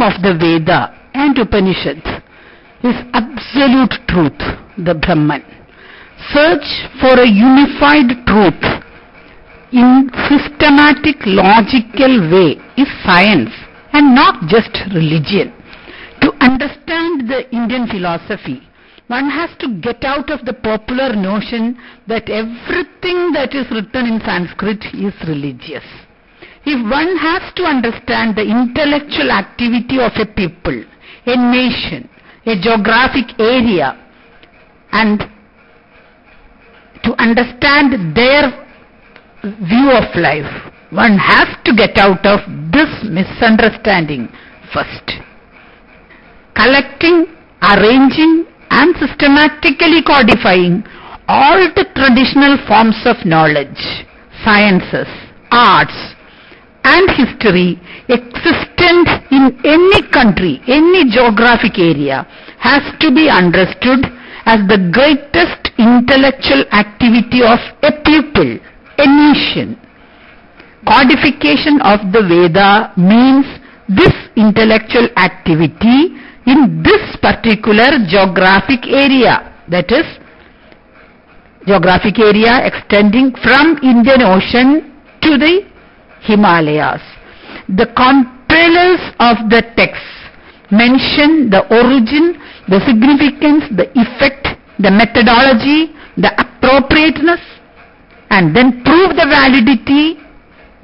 wisdom of the Veda and Upanishads is absolute truth, the Brahman. Search for a unified truth in systematic, logical way is science and not just religion. To understand the Indian philosophy, one has to get out of the popular notion that everything that is written in Sanskrit is religious. If one has to understand the intellectual activity of a people, a nation, a geographic area, and to understand their view of life, one has to get out of this misunderstanding first. Collecting, arranging, and systematically codifying all the traditional forms of knowledge, sciences, arts, and history existent in any country, any geographic area, has to be understood as the greatest intellectual activity of a people, a nation. Codification of the Veda means this intellectual activity in this particular geographic area, that is, geographic area extending from Indian Ocean to the Himalayas. The compilers of the text mention the origin, the significance, the effect, the methodology, the appropriateness, and then prove the validity,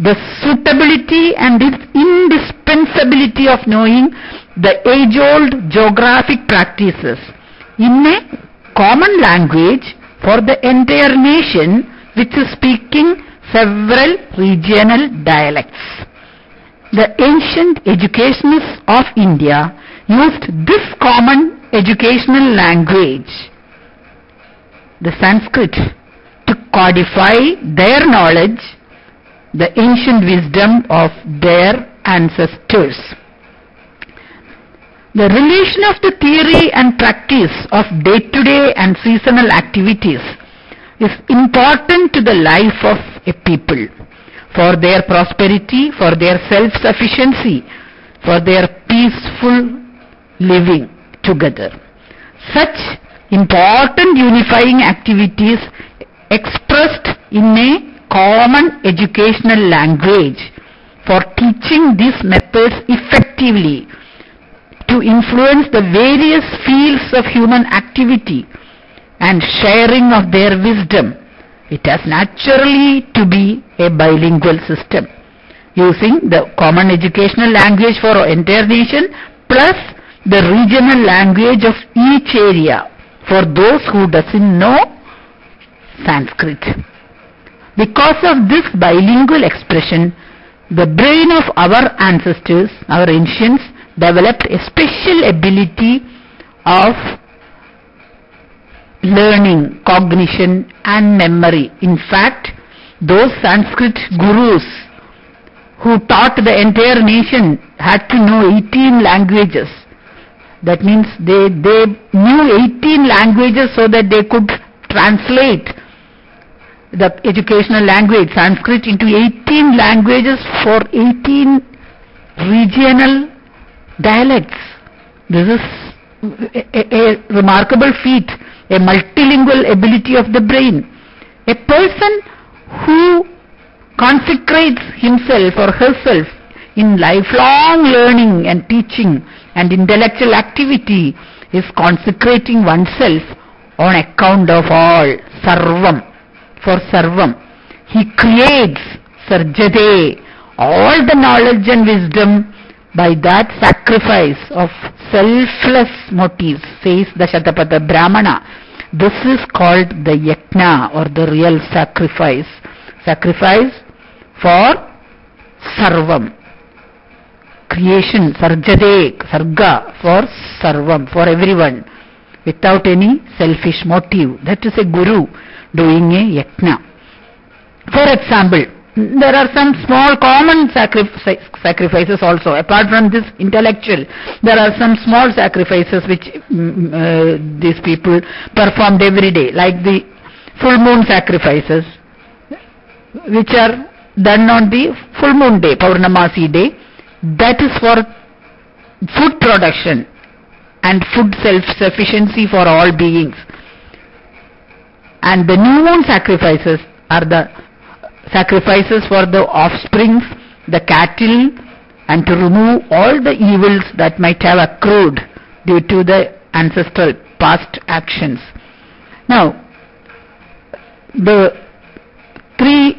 the suitability and its indispensability of knowing the age-old geographic practices in a common language for the entire nation which is speaking several regional dialects. The ancient educationists of India used this common educational language, the Sanskrit, to codify their knowledge, the ancient wisdom of their ancestors. The relation of the theory and practice of day-to-day and seasonal activities is important to the life of a people, for their prosperity, for their self-sufficiency, for their peaceful living together. Such important unifying activities expressed in a common educational language for teaching these methods effectively to influence the various fields of human activity and sharing of their wisdom. It has naturally to be a bilingual system, using the common educational language for our entire nation plus the regional language of each area for those who doesn't know Sanskrit. Because of this bilingual expression, the brain of our ancestors, our ancients, developed a special ability of learning, cognition and memory. In fact, those Sanskrit gurus who taught the entire nation had to know 18 languages. That means they knew 18 languages so that they could translate the educational language Sanskrit into 18 languages for 18 regional dialects. This is a remarkable feat, a multilingual ability of the brain. A person who consecrates himself or herself in lifelong learning and teaching and intellectual activity is consecrating oneself on account of all, sarvam, for sarvam. He creates, sarjate, all the knowledge and wisdom by that sacrifice of selfless motives, says the Shatapatha Brahmana. This is called the yajna, or the real sacrifice. Sacrifice for sarvam. Creation, sarjade, sarga, for sarvam, for everyone, without any selfish motive. That is a guru doing a yajna. For example, there are some small common sacrifices also. Apart from this intellectual, there are some small sacrifices which these people performed every day, like the full moon sacrifices, which are done on the full moon day, Purnamasi day. That is for food production and food self-sufficiency for all beings. And the new moon sacrifices are the sacrifices for the offsprings, the cattle, and to remove all the evils that might have accrued due to the ancestral past actions. Now, the three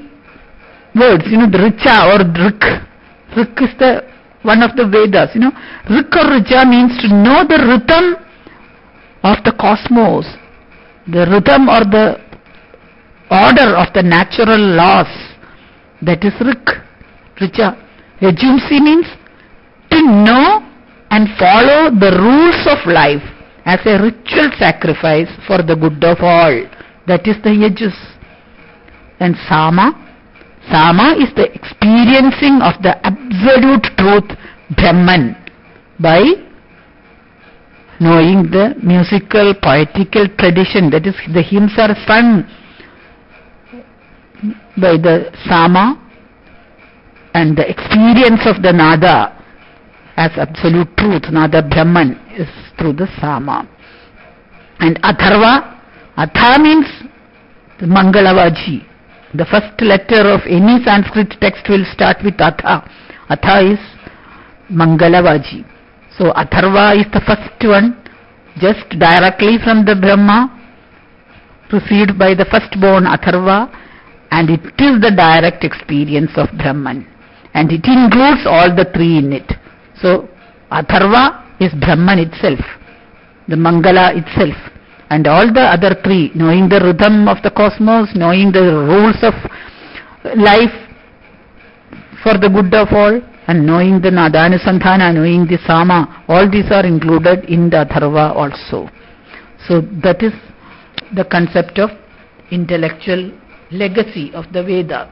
words, the Richa or Rik. Rik is the one of the Vedas, Rik or Richa means to know the rhythm of the cosmos, the rhythm or the order of the natural laws. That is Rik, Richa. Yajumsi means to know and follow the rules of life as a ritual sacrifice for the good of all. That is the Yajus. And Sama is the experiencing of the absolute truth, Brahman, by knowing the musical, poetical tradition. That is, the hymns are sung by the Sama, and the experience of the Nada as absolute truth, Nada Brahman, is through the Sama. And Atha means the Mangalavaji. The first letter of any Sanskrit text will start with Atha. Atha is Mangalavaji. So Atharva is the first one, just directly from the Brahma, received by the firstborn Atharva, and it is the direct experience of Brahman. And it includes all the three in it. So Atharva is Brahman itself, the Mangala itself. And all the other three, knowing the rhythm of the cosmos, knowing the rules of life for the good of all, and knowing the Nadanusandhana, knowing the Sama, all these are included in the Atharva also. So that is the concept of intellectual legacy of the Veda.